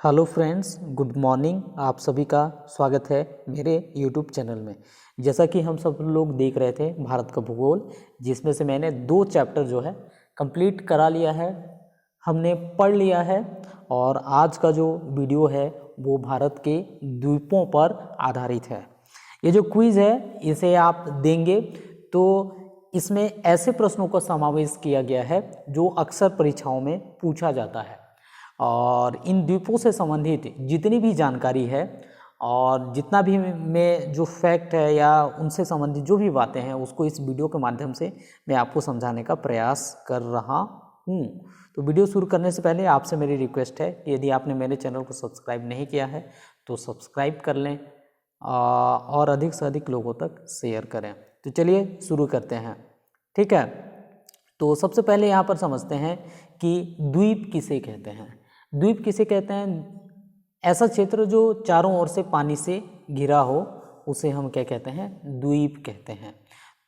Hello friends, good morning. आप सभी का स्वागत है मेरे यूट्यूब चैनल में। जैसा कि हम सब लोग देख रहे थे भारत का भूगोल, जिसमें से मैंने 2 चैप्टर जो है कंप्लीट करा लिया है, हमने पढ़ लिया है। और आज का जो वीडियो है वो भारत के द्वीपों पर आधारित है। ये जो क्विज़ है इसे आप देंगे तो इसमें ऐसे प्रश्नों का समावेश किया गया है जो अक्सर परीक्षाओं में पूछा जाता है। और इन द्वीपों से संबंधित जितनी भी जानकारी है और जितना भी मैं जो फैक्ट है या उनसे संबंधित जो भी बातें हैं उसको इस वीडियो के माध्यम से मैं आपको समझाने का प्रयास कर रहा हूँ। तो वीडियो शुरू करने से पहले आपसे मेरी रिक्वेस्ट है कि यदि आपने मेरे चैनल को सब्सक्राइब नहीं किया है तो सब्सक्राइब कर लें और अधिक से अधिक लोगों तक शेयर करें। तो चलिए शुरू करते हैं, ठीक है। तो सबसे पहले यहाँ पर समझते हैं कि द्वीप किसे कहते हैं। द्वीप किसे कहते हैं? ऐसा क्षेत्र जो चारों ओर से पानी से घिरा हो उसे हम क्या कहते हैं? द्वीप कहते हैं।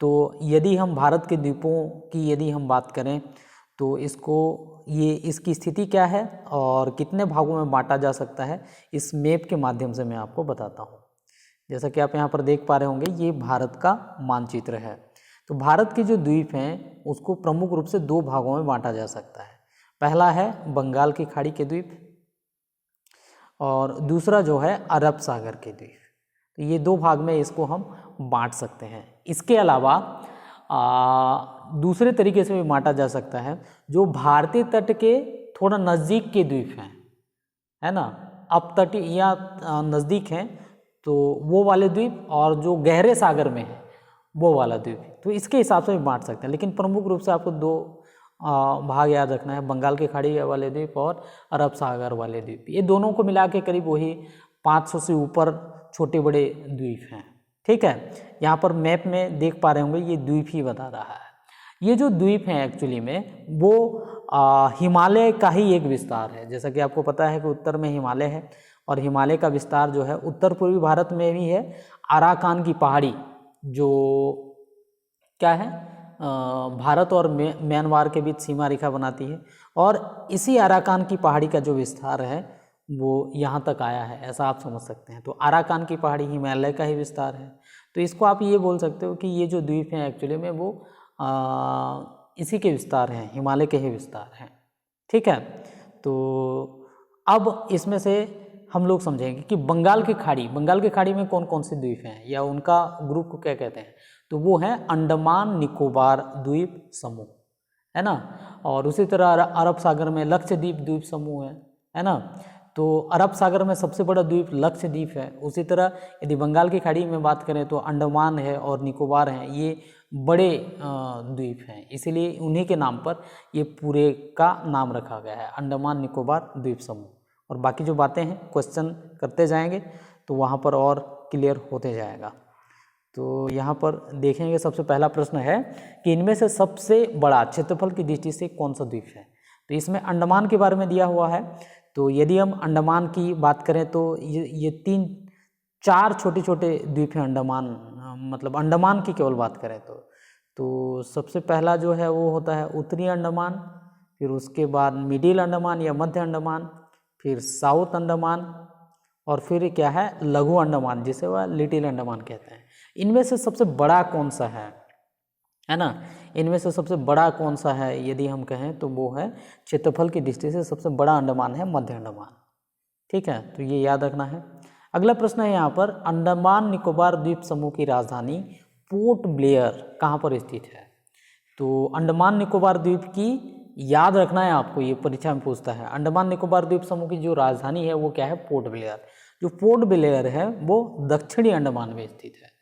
तो यदि हम भारत के द्वीपों की यदि हम बात करें तो इसकी स्थिति क्या है और कितने भागों में बांटा जा सकता है, इस मैप के माध्यम से मैं आपको बताता हूँ। जैसा कि आप यहाँ पर देख पा रहे होंगे, ये भारत का मानचित्र है। तो भारत के जो द्वीप हैं उसको प्रमुख रूप से 2 भागों में बांटा जा सकता है। पहला है बंगाल की खाड़ी के द्वीप और दूसरा जो है अरब सागर के द्वीप। तो ये 2 भाग में इसको हम बांट सकते हैं। इसके अलावा दूसरे तरीके से भी बांटा जा सकता है, जो भारतीय तट के थोड़ा नज़दीक के द्वीप हैं, है ना, अपतटीय या नज़दीक हैं, तो वो वाले द्वीप, और जो गहरे सागर में है वो वाला द्वीप, तो इसके हिसाब से भी बांट सकते हैं। लेकिन प्रमुख रूप से आपको 2 भाग याद रखना है, बंगाल की खाड़ी वाले द्वीप और अरब सागर वाले द्वीप। ये दोनों को मिला के करीब वही 500 से ऊपर छोटे बड़े द्वीप हैं, ठीक है। यहाँ पर मैप में देख पा रहे होंगे, ये द्वीप ही बता रहा है। ये जो द्वीप हैं एक्चुअली में वो हिमालय का ही एक विस्तार है। जैसा कि आपको पता है कि उत्तर में हिमालय है और हिमालय का विस्तार जो है उत्तर पूर्वी भारत में भी है। अराकान की पहाड़ी जो क्या है, भारत और म्यांमार के बीच सीमा रेखा बनाती है, और इसी अराकान की पहाड़ी का जो विस्तार है वो यहाँ तक आया है, ऐसा आप समझ सकते हैं। तो अराकान की पहाड़ी हिमालय का ही विस्तार है। तो इसको आप ये बोल सकते हो कि ये जो द्वीप हैं एक्चुअली में वो इसी के विस्तार हैं, हिमालय के ही विस्तार हैं, ठीक है। तो अब इसमें से हम लोग समझेंगे कि बंगाल की खाड़ी में कौन कौन से द्वीप हैं या उनका ग्रुप को क्या कहते हैं। तो वो है अंडमान निकोबार द्वीप समूह, है ना। और उसी तरह अरब सागर में लक्षद्वीप द्वीप समूह है ना। तो अरब सागर में सबसे बड़ा द्वीप लक्षद्वीप है। उसी तरह यदि बंगाल की खाड़ी में बात करें तो अंडमान है और निकोबार हैं, ये बड़े द्वीप हैं, इसीलिए उन्हीं के नाम पर ये पूरे का नाम रखा गया है, अंडमान निकोबार द्वीप समूह। और बाकी जो बातें हैं क्वेश्चन करते जाएंगे तो वहाँ पर और क्लियर होते जाएगा। तो यहाँ पर देखेंगे, सबसे पहला प्रश्न है कि इनमें से सबसे बड़ा क्षेत्रफल की दृष्टि से कौन सा द्वीप है। तो इसमें अंडमान के बारे में दिया हुआ है। तो यदि हम अंडमान की बात करें तो ये 3-4 छोटे छोटे द्वीप हैं अंडमान, मतलब अंडमान की केवल बात करें तो सबसे पहला जो है वो होता है उत्तरी अंडमान, फिर उसके बाद मिडिल अंडमान या मध्य अंडमान, फिर साउथ अंडमान, और फिर क्या है लघु अंडमान, जिसे वह लिटिल अंडमान कहते हैं। इनमें से सबसे बड़ा कौन सा है ना, इनमें से सबसे बड़ा कौन सा है यदि हम कहें तो वो है क्षेत्रफल की दृष्टि से सबसे बड़ा अंडमान है मध्य अंडमान, ठीक है। तो ये याद रखना है। अगला प्रश्न है यहाँ पर, अंडमान निकोबार द्वीप समूह की राजधानी पोर्ट ब्लेयर कहाँ पर स्थित है। तो अंडमान निकोबार द्वीप की याद रखना है आपको, ये परीक्षा में पूछता है। अंडमान निकोबार द्वीप समूह की जो राजधानी है वो क्या है? Port Blair. जो पोर्ट ब्लेयर है वो दक्षिणी अंडमान में स्थित है,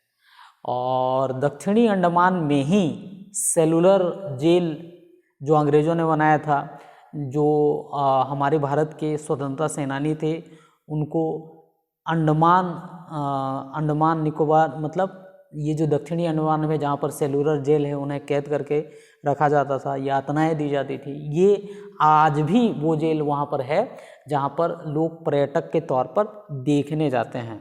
और दक्षिणी अंडमान में ही सेलुलर जेल जो अंग्रेज़ों ने बनाया था, जो हमारे भारत के स्वतंत्रता सेनानी थे, उनको अंडमान निकोबार, मतलब ये जो दक्षिणी अंडमान में जहाँ पर सेलुलर जेल है उन्हें कैद करके रखा जाता था, यातनाएं दी जाती थी। ये आज भी वो जेल वहाँ पर है जहाँ पर लोग पर्यटक के तौर पर देखने जाते हैं,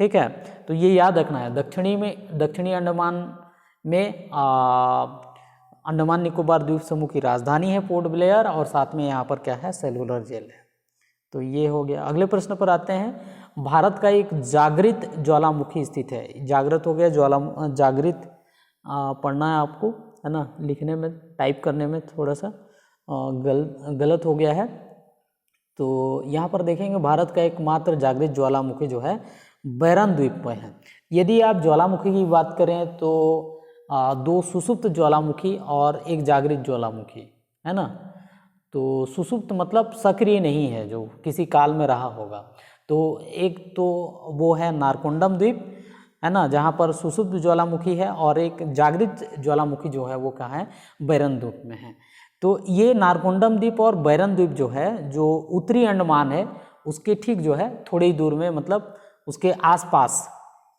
ठीक है। तो ये याद रखना है, दक्षिणी अंडमान में अंडमान निकोबार द्वीप समूह की राजधानी है पोर्ट ब्लेयर, और साथ में यहाँ पर क्या है? सेलुलर जेल है। तो ये हो गया। अगले प्रश्न पर आते हैं। भारत का एक जागृत ज्वालामुखी स्थित है। जागृत हो गया, जागृत पढ़ना है आपको, है ना, लिखने में टाइप करने में थोड़ा सा गलत हो गया है। तो यहाँ पर देखेंगे भारत का एकमात्र जागृत ज्वालामुखी जो है बैरन द्वीप पर है। यदि आप ज्वालामुखी की बात करें तो 2 सुषुप्त ज्वालामुखी और एक जागृत ज्वालामुखी, है ना। तो सुषुप्त मतलब सक्रिय नहीं है, जो किसी काल में रहा होगा। तो एक तो वो है नारकोंडम द्वीप, है ना, जहाँ पर सुषुप्त ज्वालामुखी है, और एक जागृत ज्वालामुखी जो है वो कहाँ है, बैरन द्वीप में है। तो ये नारकोंडम द्वीप और बैरन द्वीप जो है, जो उत्तरी अंडमान है उसके ठीक जो है थोड़ी ही दूर में, मतलब उसके आसपास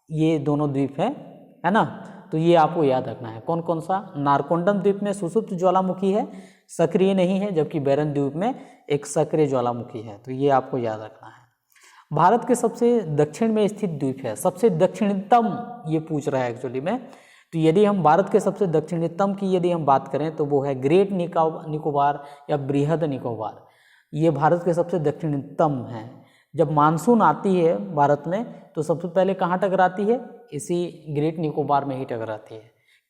ये दोनों द्वीप है ना। तो ये आपको याद रखना है। कौन कौन सा? नारकोंडम द्वीप में सुषुप्त ज्वालामुखी है, सक्रिय नहीं है, जबकि बैरन द्वीप में एक सक्रिय ज्वालामुखी है। तो ये आपको याद रखना है। भारत के सबसे दक्षिण में स्थित द्वीप है, सबसे दक्षिणतम ये पूछ रहा है एक्चुअली में। तो यदि हम भारत के सबसे दक्षिणतम की यदि हम बात करें तो वो है ग्रेट निकोबार या बृहद निकोबार। ये भारत के सबसे दक्षिणतम है। जब मानसून आती है भारत में तो सबसे पहले कहाँ टकराती है? इसी ग्रेट निकोबार में ही टकराती है।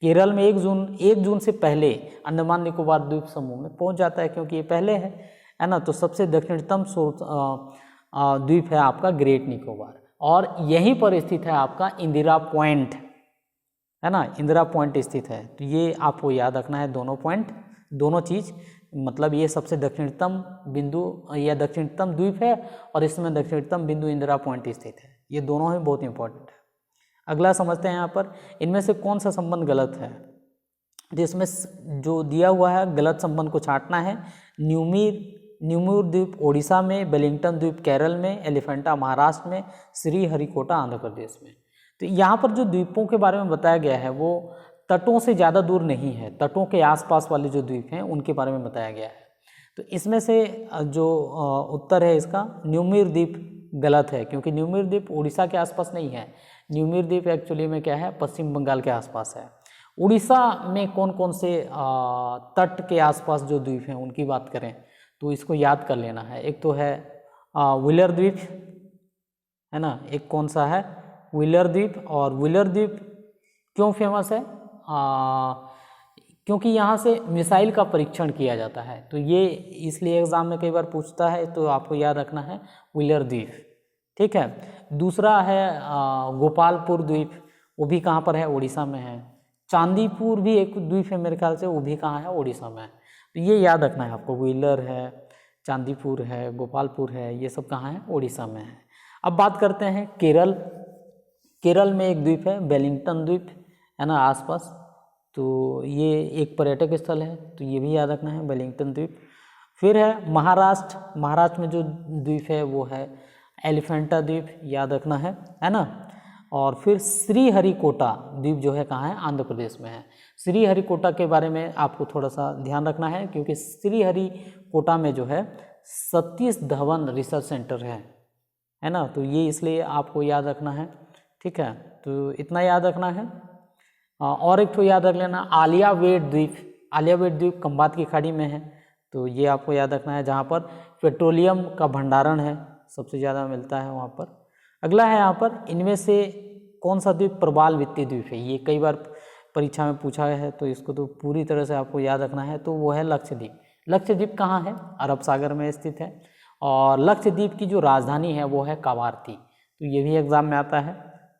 केरल में 1 जून से पहले अंडमान निकोबार द्वीप समूह में पहुंच जाता है, क्योंकि ये पहले है ना। तो सबसे दक्षिणतम द्वीप है आपका ग्रेट निकोबार, और यहीं पर स्थित है आपका इंदिरा पॉइंट, है ना। इंदिरा पॉइंट स्थित है। तो ये आपको याद रखना है, दोनों पॉइंट, दोनों चीज़। मतलब ये सबसे दक्षिणतम बिंदु या दक्षिणतम द्वीप है, और इसमें दक्षिणतम बिंदु इंदिरा पॉइंट स्थित है। ये दोनों ही बहुत इंपॉर्टेंट है। अगला समझते हैं यहाँ पर, इनमें से कौन सा संबंध गलत है। जिसमें जो दिया हुआ है गलत संबंध को छांटना है। न्यूमीर द्वीप ओडिशा में, वेलिंगटन द्वीप केरल में, एलिफेंटा महाराष्ट्र में, श्रीहरिकोटा आंध्र प्रदेश में। तो यहाँ पर जो द्वीपों के बारे में बताया गया है वो तटों से ज़्यादा दूर नहीं है, तटों के आसपास वाले जो द्वीप हैं उनके बारे में बताया गया है। तो इसमें से जो उत्तर है इसका न्यूमीर द्वीप गलत है, क्योंकि न्यूमीर द्वीप उड़ीसा के आसपास नहीं है। न्यूमीर द्वीप एक्चुअली में क्या है, पश्चिम बंगाल के आसपास है। उड़ीसा में कौन कौन से तट के आसपास जो द्वीप हैं उनकी बात करें तो इसको याद कर लेना है। एक तो है व्हीलर द्वीप, है ना, एक कौन सा है, व्हीलर द्वीप। और व्हीलर द्वीप क्यों फेमस है? क्योंकि यहाँ से मिसाइल का परीक्षण किया जाता है। तो ये इसलिए एग्जाम में कई बार पूछता है, तो आपको याद रखना है व्हीलर द्वीप, ठीक है। दूसरा है गोपालपुर द्वीप, वो भी कहाँ पर है, उड़ीसा में है। चांदीपुर भी एक द्वीप है मेरे ख्याल से, वो भी कहाँ है, उड़ीसा में है। तो ये याद रखना है आपको, व्हीलर है, चांदीपुर है, गोपालपुर है, ये सब कहाँ है, उड़ीसा में है। अब बात करते हैं केरल। केरल में एक द्वीप है वेलिंगटन द्वीप, है ना, आसपास। तो ये एक पर्यटक स्थल है, तो ये भी याद रखना है, वेलिंगटन द्वीप। फिर है महाराष्ट्र। महाराष्ट्र में जो द्वीप है वो है एलिफेंटा द्वीप, याद रखना है ना। और फिर श्रीहरिकोटा द्वीप जो है कहाँ है, आंध्र प्रदेश में है। श्रीहरिकोटा के बारे में आपको थोड़ा सा ध्यान रखना है, क्योंकि श्रीहरिकोटा में जो है सतीश धवन रिसर्च सेंटर है ना। तो ये इसलिए आपको याद रखना है, ठीक है। तो इतना याद रखना है। और एक तो याद रख लेना आलियावेट द्वीप। आलियावेट द्वीप खंबात की खाड़ी में है, तो ये आपको याद रखना है, जहाँ पर पेट्रोलियम का भंडारण है, सबसे ज़्यादा मिलता है वहाँ पर। अगला है यहाँ पर, इनमें से कौन सा द्वीप प्रवाल वित्तीय द्वीप है। ये कई बार परीक्षा में पूछा है, तो इसको तो पूरी तरह से आपको याद रखना है। तो वो है लक्षद्वीप। लक्षद्वीप कहाँ है, अरब सागर में स्थित है। और लक्षद्वीप की जो राजधानी है वो है कावारती। तो ये भी एग्जाम में आता है,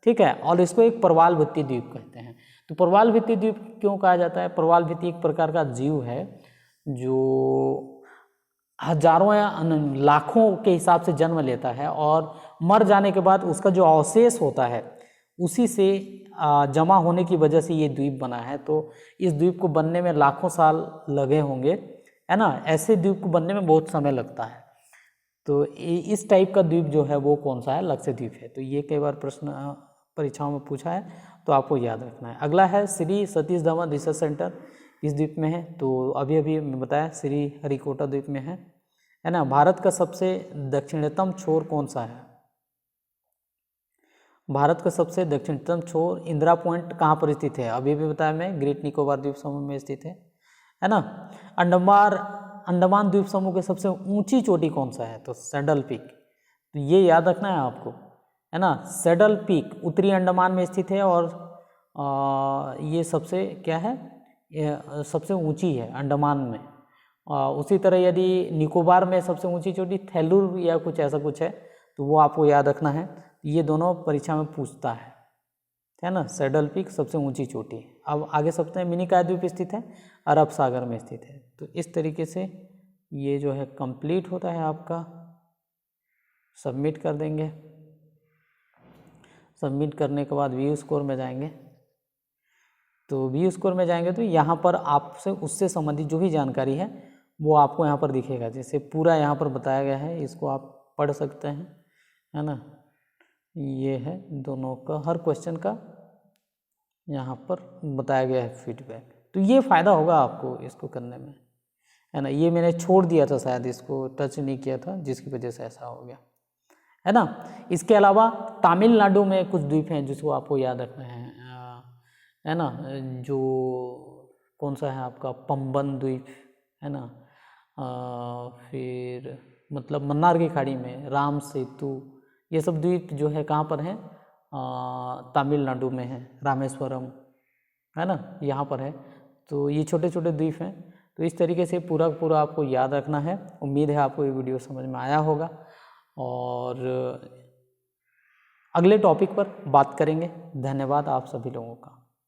ठीक है। और इसको एक प्रवाल वित्तीय द्वीप कहते हैं। तो प्रवाल वित्तीय द्वीप क्यों कहा जाता है? प्रवाल वित्तीय एक प्रकार का जीव है जो हजारों या लाखों के हिसाब से जन्म लेता है, और मर जाने के बाद उसका जो अवशेष होता है उसी से जमा होने की वजह से ये द्वीप बना है। तो इस द्वीप को बनने में लाखों साल लगे होंगे, है ना। ऐसे द्वीप को बनने में बहुत समय लगता है। तो इस टाइप का द्वीप जो है वो कौन सा है, लक्षद्वीप है। तो ये कई बार प्रश्न परीक्षाओं में पूछा है, तो आपको याद रखना है। अगला है श्री सतीश धवन रिसर्च सेंटर, इस द्वीप में है। तो अभी अभी मैं बताया श्रीहरिकोटा द्वीप में है ना। भारत का सबसे दक्षिणतम छोर कौन सा है? भारत का सबसे दक्षिणतम छोर इंदिरा पॉइंट कहाँ पर स्थित है? अभी भी बताया मैं, ग्रेट निकोबार द्वीप समूह में स्थित है ना। अंडमान द्वीप समूह के सबसे ऊंची चोटी कौन सा है? तो सैडल पीक। तो ये याद रखना है आपको, है ना। सैडल पीक उत्तरी अंडमान में स्थित है और ये सबसे क्या है, ये सबसे ऊंची है अंडमान में। उसी तरह यदि निकोबार में सबसे ऊंची चोटी थेलूर या कुछ ऐसा कुछ है, तो वो आपको याद रखना है। ये दोनों परीक्षा में पूछता है ना। सैडल पीक सबसे ऊंची चोटी। अब आगे सबसे मिनिकॉय द्वीप स्थित है, अरब सागर में स्थित है। तो इस तरीके से ये जो है कंप्लीट होता है आपका। सबमिट कर देंगे। सबमिट करने के बाद व्यू स्कोर में जाएंगे। तो व्यू स्कोर में जाएंगे तो यहाँ पर आपसे उससे संबंधित जो भी जानकारी है वो आपको यहाँ पर दिखेगा। जैसे पूरा यहाँ पर बताया गया है, इसको आप पढ़ सकते हैं, है ना। ये है दोनों का, हर क्वेश्चन का यहाँ पर बताया गया है फीडबैक। तो ये फ़ायदा होगा आपको इसको करने में, है ना। ये मैंने छोड़ दिया था, शायद इसको टच नहीं किया था, जिसकी वजह से ऐसा हो गया, है ना। इसके अलावा तमिलनाडु में कुछ द्वीप हैं जिसको आपको याद रखना है ना। जो कौन सा है आपका, पंबन द्वीप, है ना। फिर मतलब मन्नार की खाड़ी में राम सेतु, ये सब द्वीप जो है कहाँ पर हैं, तमिलनाडु में है। रामेश्वरम, है ना, यहाँ पर है। तो ये छोटे छोटे द्वीप हैं। तो इस तरीके से पूरा पूरा आपको याद रखना है। उम्मीद है आपको ये वीडियो समझ में आया होगा और अगले टॉपिक पर बात करेंगे। धन्यवाद आप सभी लोगों का।